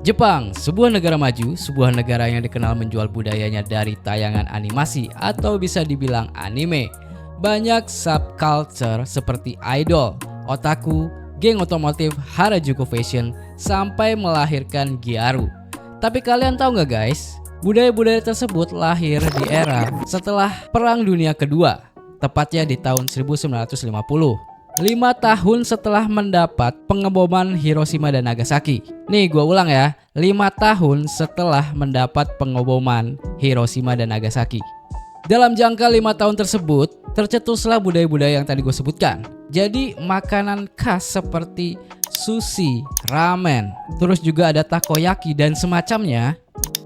Jepang, sebuah negara maju, sebuah negara yang dikenal menjual budayanya dari tayangan animasi atau bisa dibilang anime. Banyak subculture seperti idol, otaku, geng otomotif, Harajuku Fashion, sampai melahirkan Gyaru. Tapi kalian tahu nggak guys, budaya-budaya tersebut lahir di era setelah Perang Dunia Kedua, tepatnya di tahun 1950. 5 tahun setelah mendapat pengeboman Hiroshima dan Nagasaki. Nih gue ulang ya, 5 tahun setelah mendapat pengeboman Hiroshima dan Nagasaki. Dalam jangka 5 tahun tersebut, tercetuslah budaya-budaya yang tadi gue sebutkan. Jadi makanan khas seperti sushi, ramen, terus juga ada takoyaki dan semacamnya,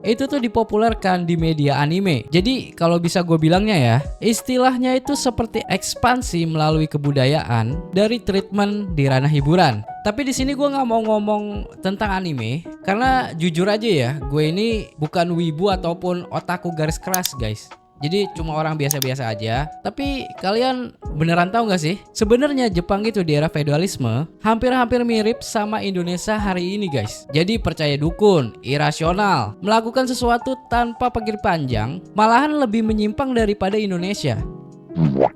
itu tuh dipopulerkan di media anime. Jadi kalau bisa gue bilangnya ya, istilahnya itu seperti ekspansi melalui kebudayaan dari treatment di ranah hiburan. Tapi di sini gue nggak mau ngomong tentang anime karena jujur aja ya, gue ini bukan wibu ataupun otaku garis keras guys. Jadi cuma orang biasa-biasa aja. Tapi kalian beneran tahu gak sih? Sebenarnya Jepang itu di era feodalisme hampir-hampir mirip sama Indonesia hari ini guys. Jadi percaya dukun, irasional, melakukan sesuatu tanpa pikir panjang, malahan lebih menyimpang daripada Indonesia.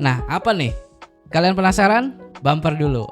Nah apa nih? Kalian penasaran? Bumper dulu.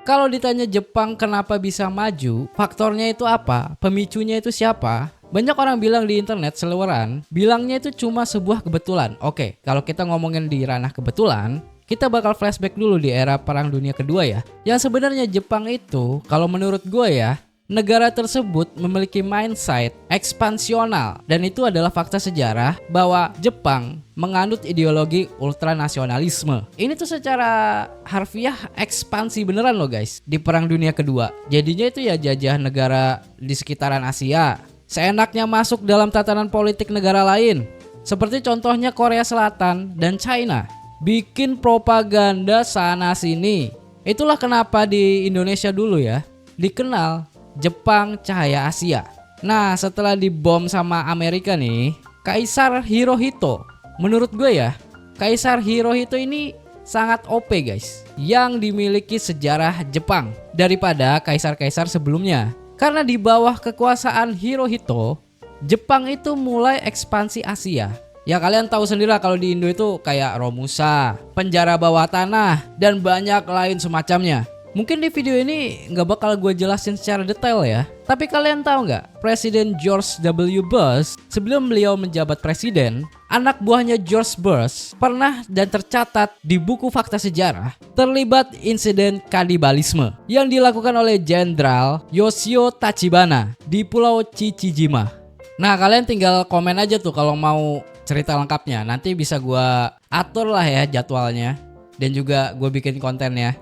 Kalau ditanya Jepang kenapa bisa maju, faktornya itu apa? Pemicunya itu siapa? Banyak orang bilang di internet seliweran, bilangnya itu cuma sebuah kebetulan. Oke, kalau kita ngomongin di ranah kebetulan, kita bakal flashback dulu di era Perang Dunia Kedua ya. Yang sebenarnya Jepang itu, kalau menurut gue ya, negara tersebut memiliki mindset ekspansional. Dan itu adalah fakta sejarah bahwa Jepang menganut ideologi ultranasionalisme. Ini tuh secara harfiah ekspansi beneran loh guys di Perang Dunia Kedua. Jadinya itu ya jajah negara di sekitaran Asia, seenaknya masuk dalam tatanan politik negara lain. Seperti contohnya Korea Selatan dan China. Bikin propaganda sana sini. Itulah kenapa di Indonesia dulu ya dikenal Jepang Cahaya Asia. Nah setelah dibom sama Amerika nih, Kaisar Hirohito, menurut gue ya, Kaisar Hirohito ini sangat OP guys, yang dimiliki sejarah Jepang daripada kaisar-kaisar sebelumnya. Karena di bawah kekuasaan Hirohito, Jepang itu mulai ekspansi Asia. Ya kalian tahu sendiri lah kalau di Indo itu kayak Romusa, penjara bawah tanah, dan banyak lain semacamnya. Mungkin di video ini nggak bakal gue jelasin secara detail ya. Tapi kalian tahu nggak, Presiden George W. Bush sebelum beliau menjabat presiden, anak buahnya George Bush pernah dan tercatat di buku fakta sejarah terlibat insiden kanibalisme yang dilakukan oleh Jenderal Yoshio Tachibana di Pulau Chichijima. Nah kalian tinggal komen aja tuh kalau mau cerita lengkapnya. Nanti bisa gue atur lah ya jadwalnya dan juga gue bikin kontennya.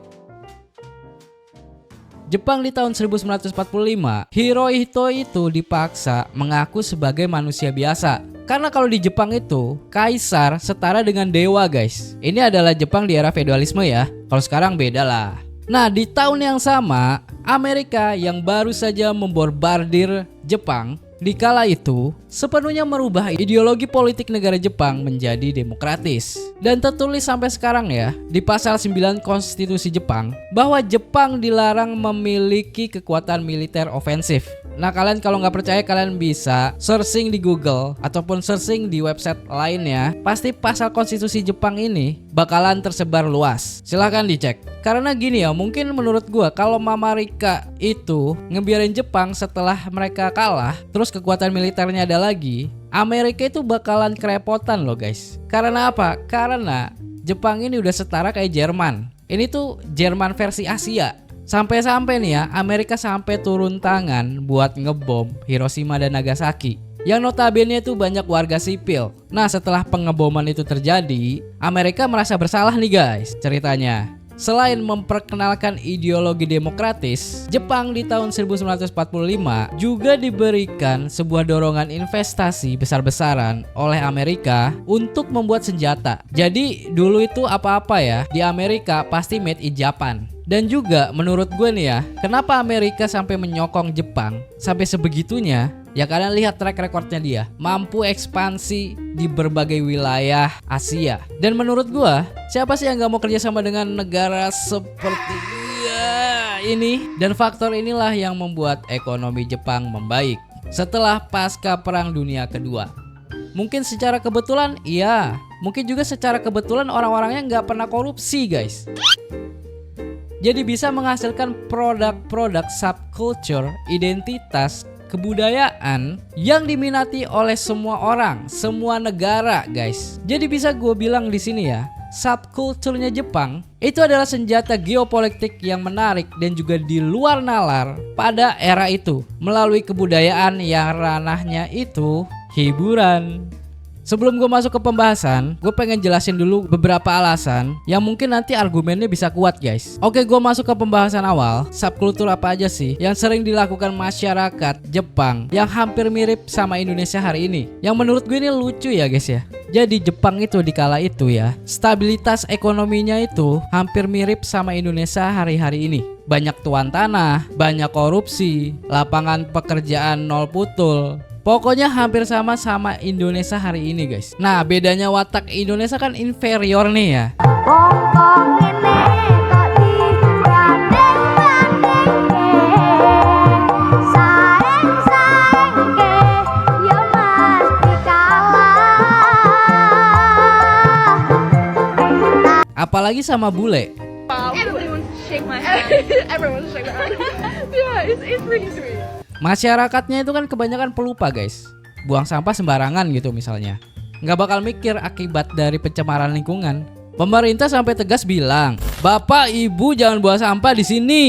Jepang di tahun 1945, Hirohito itu dipaksa mengaku sebagai manusia biasa. Karena kalau di Jepang itu, kaisar setara dengan dewa guys. Ini adalah Jepang di era feodalisme ya. Kalau sekarang beda lah. Nah di tahun yang sama, Amerika yang baru saja memborbardir Jepang, di kala itu sepenuhnya merubah ideologi politik negara Jepang menjadi demokratis. Dan tertulis sampai sekarang ya di pasal 9 konstitusi Jepang bahwa Jepang dilarang memiliki kekuatan militer ofensif. Nah kalian kalau nggak percaya kalian bisa searching di Google ataupun searching di website lainnya. Pasti pasal konstitusi Jepang ini bakalan tersebar luas. Silahkan dicek. Karena gini ya, mungkin menurut gua kalau Amerika itu ngebiarin Jepang setelah mereka kalah, terus kekuatan militernya ada lagi, Amerika itu bakalan kerepotan loh guys. Karena apa? Karena Jepang ini udah setara kayak Jerman. Ini tuh Jerman versi Asia. Sampai-sampai nih ya, Amerika sampai turun tangan buat ngebom Hiroshima dan Nagasaki. Yang notabene itu banyak warga sipil. Nah setelah pengeboman itu terjadi, Amerika merasa bersalah nih guys ceritanya. Selain memperkenalkan ideologi demokratis, Jepang di tahun 1945 juga diberikan sebuah dorongan investasi besar-besaran oleh Amerika untuk membuat senjata. Jadi dulu itu apa-apa ya di Amerika pasti made in Japan. Dan juga menurut gue nih ya, kenapa Amerika sampai menyokong Jepang sampai sebegitunya? Ya kalian lihat track recordnya dia, mampu ekspansi di berbagai wilayah Asia. Dan menurut gua, siapa sih yang gak mau kerjasama dengan negara seperti ini? Dan faktor inilah yang membuat ekonomi Jepang membaik setelah pasca Perang Dunia Kedua. Mungkin secara kebetulan, iya. Mungkin juga secara kebetulan orang-orangnya nggak pernah korupsi, guys. Jadi bisa menghasilkan produk-produk subculture, identitas, kebudayaan yang diminati oleh semua orang, semua negara, guys. Jadi bisa gue bilang di sini ya, subculture-nya Jepang itu adalah senjata geopolitik yang menarik dan juga di luar nalar pada era itu melalui kebudayaan yang ranahnya itu hiburan. Sebelum gue masuk ke pembahasan, gue pengen jelasin dulu beberapa alasan yang mungkin nanti argumennya bisa kuat, guys. Oke, gue masuk ke pembahasan awal. Subkultur apa aja sih yang sering dilakukan masyarakat Jepang yang hampir mirip sama Indonesia hari ini? Yang menurut gue ini lucu ya, guys ya. Jadi Jepang itu di kala itu ya, stabilitas ekonominya itu hampir mirip sama Indonesia hari-hari ini. Banyak tuan tanah, banyak korupsi, lapangan pekerjaan nol putul. Pokoknya hampir sama Indonesia hari ini, guys. Nah, bedanya watak Indonesia kan inferior nih ya. Apalagi sama bule. Everyone shake my hand. Everyone shake my hand. Yeah, it's pretty sweet. Masyarakatnya itu kan kebanyakan pelupa, guys. Buang sampah sembarangan gitu misalnya. Nggak bakal mikir akibat dari pencemaran lingkungan. Pemerintah sampai tegas bilang, "Bapak, Ibu jangan buang sampah di sini."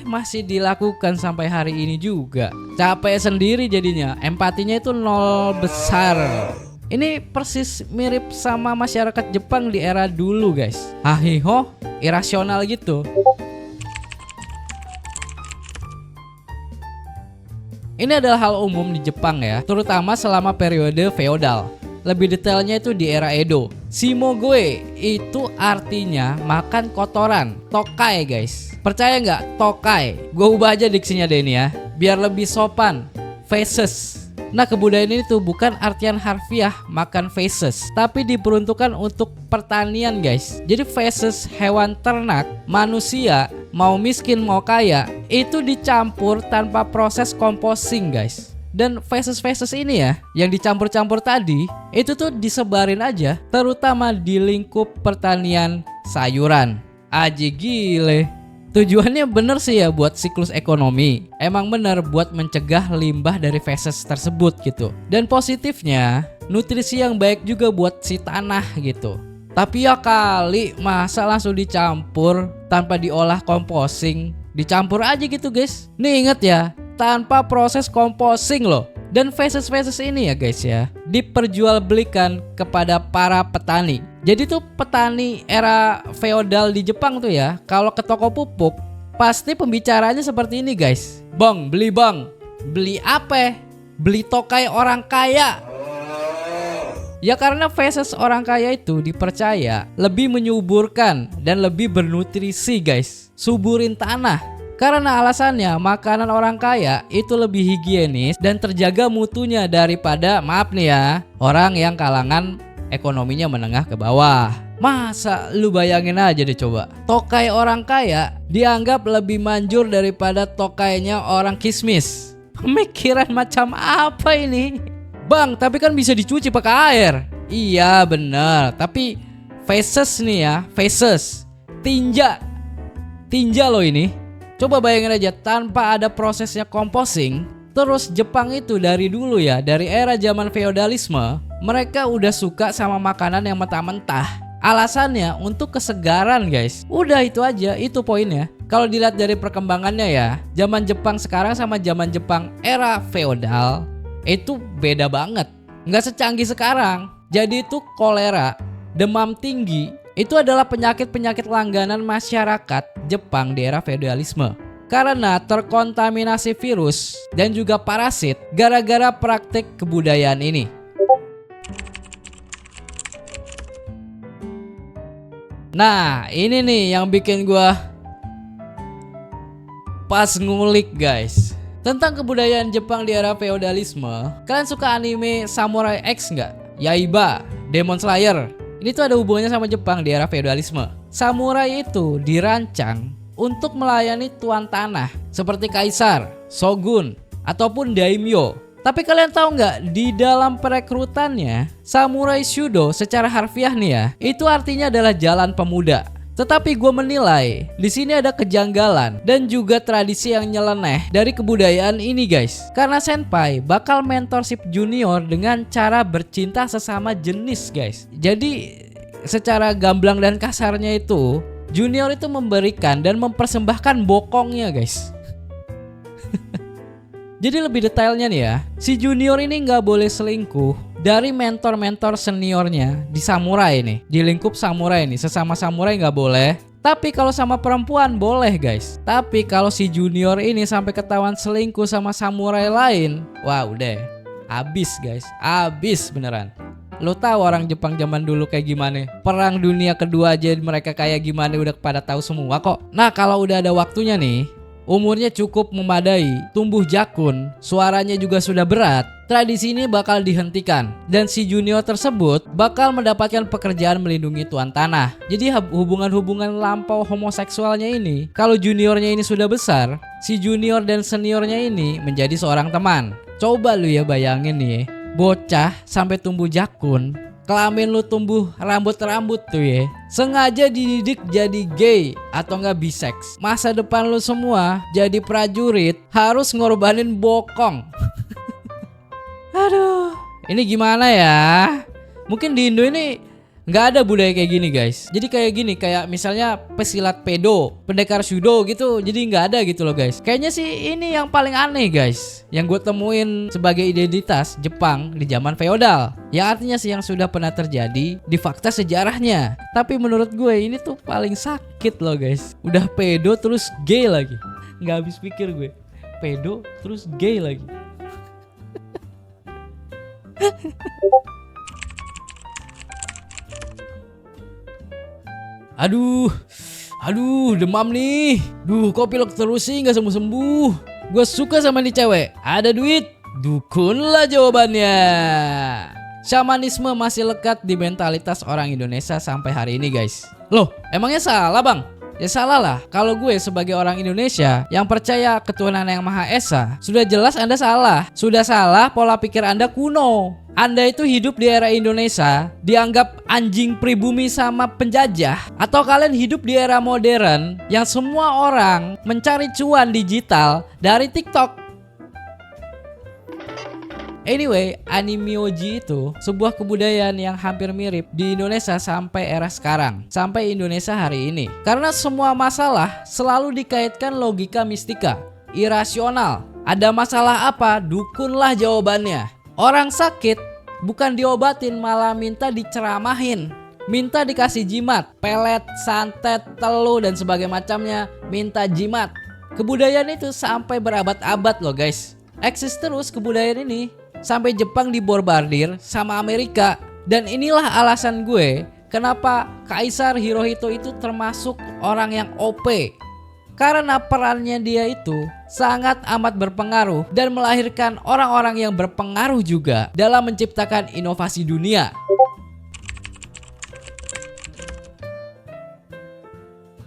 Masih dilakukan sampai hari ini juga. Capek sendiri jadinya. Empatinya itu nol besar. Ini persis mirip sama masyarakat Jepang di era dulu, guys. Hahiho, irasional gitu. Ini adalah hal umum di Jepang ya, terutama selama periode feodal. Lebih detailnya itu di era Edo. Shimogoe itu artinya makan kotoran, tokai, guys. Percaya nggak? Tokai. Gue ubah aja diksinya deh ini ya, biar lebih sopan. Feces. Nah, kebudayaan ini tuh bukan artian harfiah makan feces, tapi diperuntukkan untuk pertanian, guys. Jadi feces hewan ternak, manusia, mau miskin mau kaya, itu dicampur tanpa proses composting, guys. Dan feces ini ya, yang dicampur-campur tadi, itu tuh disebarin aja, terutama di lingkup pertanian sayuran. Aji gile. Tujuannya bener sih ya buat siklus ekonomi. Emang bener buat mencegah limbah dari feces tersebut gitu. Dan positifnya, nutrisi yang baik juga buat si tanah gitu. Tapi ya kali, masa langsung dicampur tanpa diolah composting? Dicampur aja gitu, guys. Nih inget ya, tanpa proses composting loh. Dan feces ini ya guys ya, diperjualbelikan kepada para petani. Jadi tuh petani era feodal di Jepang tuh ya, kalau ke toko pupuk pasti pembicaranya seperti ini, guys. Bang, beli bang. Beli apa? Beli tokai orang kaya. Ya karena feces orang kaya itu dipercaya lebih menyuburkan dan lebih bernutrisi, guys. Suburin tanah. Karena alasannya makanan orang kaya itu lebih higienis dan terjaga mutunya daripada, maaf nih ya, orang yang kalangan ekonominya menengah ke bawah. Masa lu bayangin aja deh coba, tokai orang kaya dianggap lebih manjur daripada tokainya orang kismis. Pemikiran macam apa ini? Bang, tapi kan bisa dicuci pakai air. Iya bener, tapi feces nih ya, feces, tinja loh ini. Coba bayangin aja, tanpa ada prosesnya composting. Terus Jepang itu dari dulu ya, dari era zaman feodalisme, mereka udah suka sama makanan yang mentah-mentah. Alasannya untuk kesegaran, guys. Udah itu aja, itu poinnya. Kalau dilihat dari perkembangannya ya, zaman Jepang sekarang sama zaman Jepang era feodal itu beda banget. Nggak secanggih sekarang. Jadi itu kolera, demam tinggi, itu adalah penyakit-penyakit langganan masyarakat Jepang di era feodalisme. Karena terkontaminasi virus dan juga parasit gara-gara praktik kebudayaan ini. Nah, ini nih yang bikin gua pas ngulik, guys. Tentang kebudayaan Jepang di era feodalisme, kalian suka anime Samurai X nggak? Yaiba, Demon Slayer. Ini tuh ada hubungannya sama Jepang di era feodalisme. Samurai itu dirancang untuk melayani tuan tanah seperti kaisar, shogun, ataupun daimyo. Tapi kalian tahu nggak, di dalam perekrutannya, samurai Shudo secara harfiah nih ya, itu artinya adalah jalan pemuda. Tetapi gue menilai di sini ada kejanggalan dan juga tradisi yang nyeleneh dari kebudayaan ini guys. Karena senpai bakal mentorship junior dengan cara bercinta sesama jenis guys. Jadi secara gamblang dan kasarnya itu, junior itu memberikan dan mempersembahkan bokongnya guys. Jadi lebih detailnya nih ya, si junior ini nggak boleh selingkuh dari mentor-mentor seniornya di samurai nih, di lingkup samurai nih, sesama samurai nggak boleh. Tapi kalau sama perempuan boleh guys. Tapi kalau si junior ini sampai ketahuan selingkuh sama samurai lain, wah udah, abis guys, abis beneran. Lo tahu orang Jepang zaman dulu kayak gimana? Perang dunia kedua aja mereka kayak gimana udah pada tahu semua kok. Nah kalau udah ada waktunya nih, umurnya cukup memadai, tumbuh jakun, suaranya juga sudah berat, tradisi ini bakal dihentikan dan si junior tersebut bakal mendapatkan pekerjaan melindungi tuan tanah. Jadi hubungan-hubungan lampau homoseksualnya ini, kalau juniornya ini sudah besar, si junior dan seniornya ini menjadi seorang teman. Coba lu ya bayangin nih, bocah sampai tumbuh jakun, kelamin lu tumbuh rambut-rambut tuh ya, sengaja dididik jadi gay atau enggak bisex. Masa depan lu semua jadi prajurit harus ngorbanin bokong. Aduh, ini gimana ya? Mungkin di Indo ini nggak ada budaya kayak gini guys. Jadi kayak gini, kayak misalnya pesilat pedo, pendekar shudo gitu, jadi nggak ada gitu loh guys. Kayaknya sih ini yang paling aneh guys, yang gue temuin sebagai identitas Jepang di zaman feodal. Yang artinya sih yang sudah pernah terjadi di fakta sejarahnya. Tapi menurut gue ini tuh paling sakit loh guys. Udah pedo terus gay lagi. Nggak habis pikir gue. Pedo terus gay lagi. Aduh, demam nih. Duh, kok pilek terus sih nggak sembuh-sembuh. Gue suka sama nih cewek. Ada duit, dukunlah jawabannya. Shamanisme masih lekat di mentalitas orang Indonesia sampai hari ini guys. Loh, emangnya salah bang? Ya salah lah. Kalau gue sebagai orang Indonesia yang percaya ketuhanan yang Maha Esa, sudah jelas Anda salah. Sudah salah, pola pikir Anda kuno. Anda itu hidup di era Indonesia dianggap anjing pribumi sama penjajah, atau kalian hidup di era modern yang semua orang mencari cuan digital dari TikTok. Anyway, animeoji itu sebuah kebudayaan yang hampir mirip di Indonesia sampai era sekarang, sampai Indonesia hari ini. Karena semua masalah selalu dikaitkan logika mistika, irasional. Ada masalah apa? Dukunlah jawabannya. Orang sakit bukan diobatin, malah minta diceramahin, minta dikasih jimat, pelet, santet, telu dan sebagainya macamnya, minta jimat. Kebudayaan itu sampai berabad-abad loh guys. Eksis terus kebudayaan ini sampai Jepang diborbardir sama Amerika. Dan inilah alasan gue kenapa Kaisar Hirohito itu termasuk orang yang OP. Karena perannya dia itu sangat amat berpengaruh dan melahirkan orang-orang yang berpengaruh juga dalam menciptakan inovasi dunia.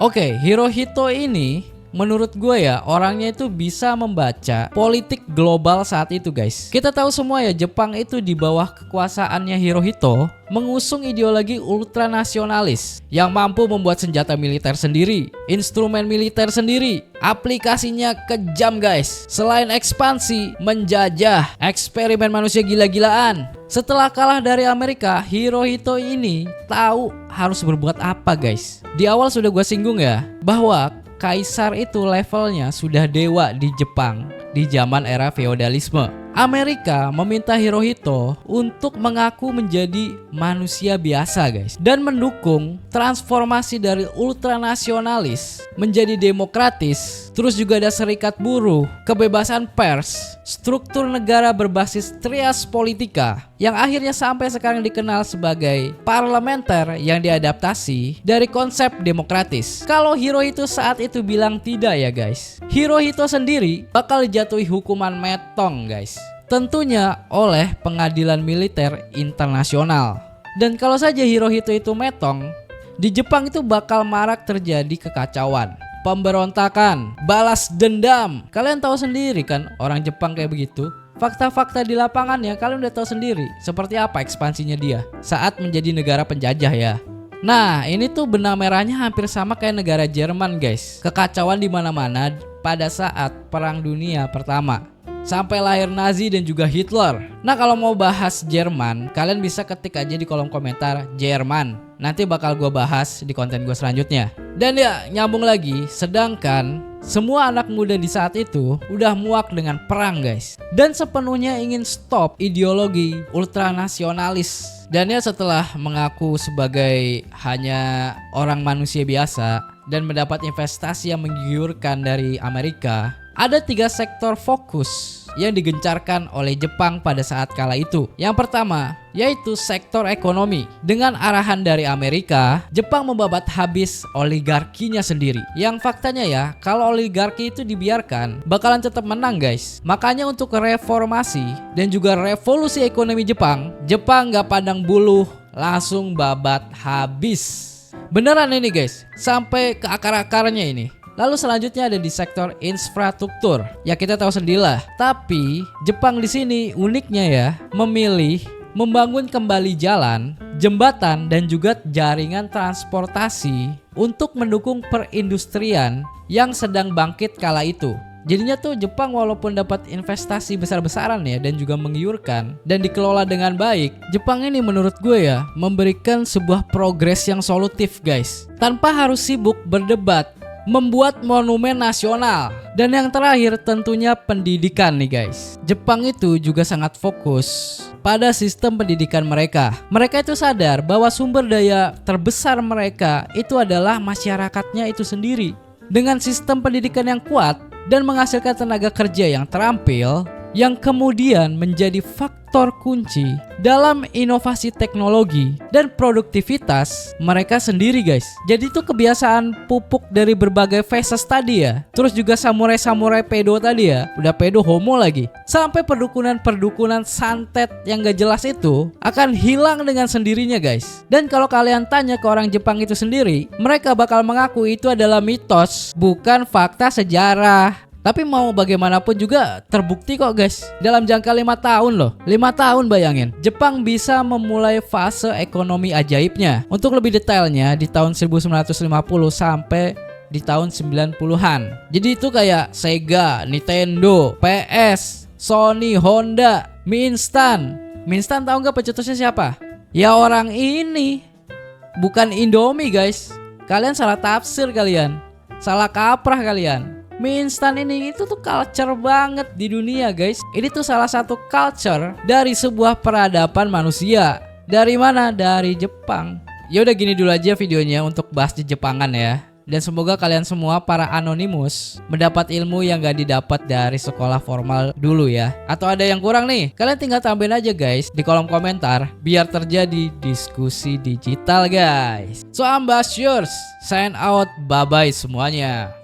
Oke, Hirohito ini menurut gue ya, orangnya itu bisa membaca politik global saat itu guys. Kita tahu semua ya, Jepang itu di bawah kekuasaannya Hirohito mengusung ideologi ultranasionalis yang mampu membuat senjata militer sendiri, instrumen militer sendiri, aplikasinya kejam guys. Selain ekspansi, menjajah, eksperimen manusia gila-gilaan. Setelah kalah dari Amerika, Hirohito ini tahu harus berbuat apa guys. Di awal sudah gue singgung ya, bahwa Kaisar itu levelnya sudah dewa di Jepang di zaman era feodalisme. Amerika meminta Hirohito untuk mengaku menjadi manusia biasa guys, dan mendukung transformasi dari ultranasionalis menjadi demokratis. Terus juga ada serikat buruh, kebebasan pers, struktur negara berbasis trias politika yang akhirnya sampai sekarang dikenal sebagai parlementer yang diadaptasi dari konsep demokratis. Kalau Hirohito saat itu bilang tidak ya guys, Hirohito sendiri bakal dijatuhi hukuman metong guys, tentunya oleh pengadilan militer internasional. Dan kalau saja Hirohito itu metong, di Jepang itu bakal marak terjadi kekacauan, pemberontakan, balas dendam. Kalian tahu sendiri kan orang Jepang kayak begitu. Fakta-fakta di lapangannya kalian udah tahu sendiri seperti apa ekspansinya dia saat menjadi negara penjajah ya. Nah, ini tuh benang merahnya hampir sama kayak negara Jerman guys. Kekacauan di mana-mana pada saat Perang Dunia Pertama, sampai lahir Nazi dan juga Hitler. Nah, kalau mau bahas Jerman, kalian bisa ketik aja di kolom komentar Jerman. Nanti bakal gue bahas di konten gue selanjutnya. Dan ya, nyambung lagi, sedangkan semua anak muda di saat itu udah muak dengan perang guys, dan sepenuhnya ingin stop ideologi ultranasionalis. Dan ya, setelah mengaku sebagai hanya orang manusia biasa dan mendapat investasi yang menggiurkan dari Amerika, ada 3 sektor fokus yang digencarkan oleh Jepang pada saat kala itu. Yang pertama yaitu sektor ekonomi. Dengan arahan dari Amerika, Jepang membabat habis oligarkinya sendiri. Yang faktanya ya, kalau oligarki itu dibiarkan bakalan tetap menang guys. Makanya untuk reformasi dan juga revolusi ekonomi Jepang gak pandang bulu, langsung babat habis. Beneran ini guys, sampai ke akar-akarnya ini. Lalu selanjutnya ada di sektor infrastruktur. Ya kita tahu sendirilah. Tapi Jepang di sini uniknya ya, memilih membangun kembali jalan, jembatan dan juga jaringan transportasi untuk mendukung perindustrian yang sedang bangkit kala itu. Jadinya tuh Jepang walaupun dapat investasi besar-besaran ya dan juga menggiurkan dan dikelola dengan baik, Jepang ini menurut gue ya memberikan sebuah progres yang solutif guys, tanpa harus sibuk berdebat, membuat monumen nasional. Dan yang terakhir tentunya pendidikan nih guys. Jepang itu juga sangat fokus pada sistem pendidikan mereka. Mereka itu sadar bahwa sumber daya terbesar mereka itu adalah masyarakatnya itu sendiri. Dengan sistem pendidikan yang kuat dan menghasilkan tenaga kerja yang terampil, yang kemudian menjadi faktor kunci dalam inovasi teknologi dan produktivitas mereka sendiri guys. Jadi itu kebiasaan pupuk dari berbagai fases tadi ya, terus juga samurai-samurai pedo tadi ya, udah pedo homo lagi, sampai perdukunan-perdukunan santet yang gak jelas itu akan hilang dengan sendirinya guys. Dan kalau kalian tanya ke orang Jepang itu sendiri, mereka bakal mengaku itu adalah mitos, bukan fakta sejarah. Tapi mau bagaimanapun juga terbukti kok guys. Dalam jangka 5 tahun loh, 5 tahun bayangin, Jepang bisa memulai fase ekonomi ajaibnya. Untuk lebih detailnya di tahun 1950 sampai di tahun 90-an. Jadi itu kayak Sega, Nintendo, PS, Sony, Honda, mie instan. Mie instan tahu nggak pencetusnya siapa? Ya orang ini. Bukan Indomie guys. Kalian salah tafsir kalian. Salah kaprah kalian. Mie instan ini itu tuh culture banget di dunia guys. Ini tuh salah satu culture dari sebuah peradaban manusia. Dari mana? Dari Jepang. Ya udah gini dulu aja videonya untuk bahas di Jepangan ya. Dan semoga kalian semua para anonimus mendapat ilmu yang gak didapat dari sekolah formal dulu ya. Atau ada yang kurang nih, kalian tinggal tambahin aja guys di kolom komentar, biar terjadi diskusi digital guys. So I'm Basyurs, sign out, bye bye semuanya.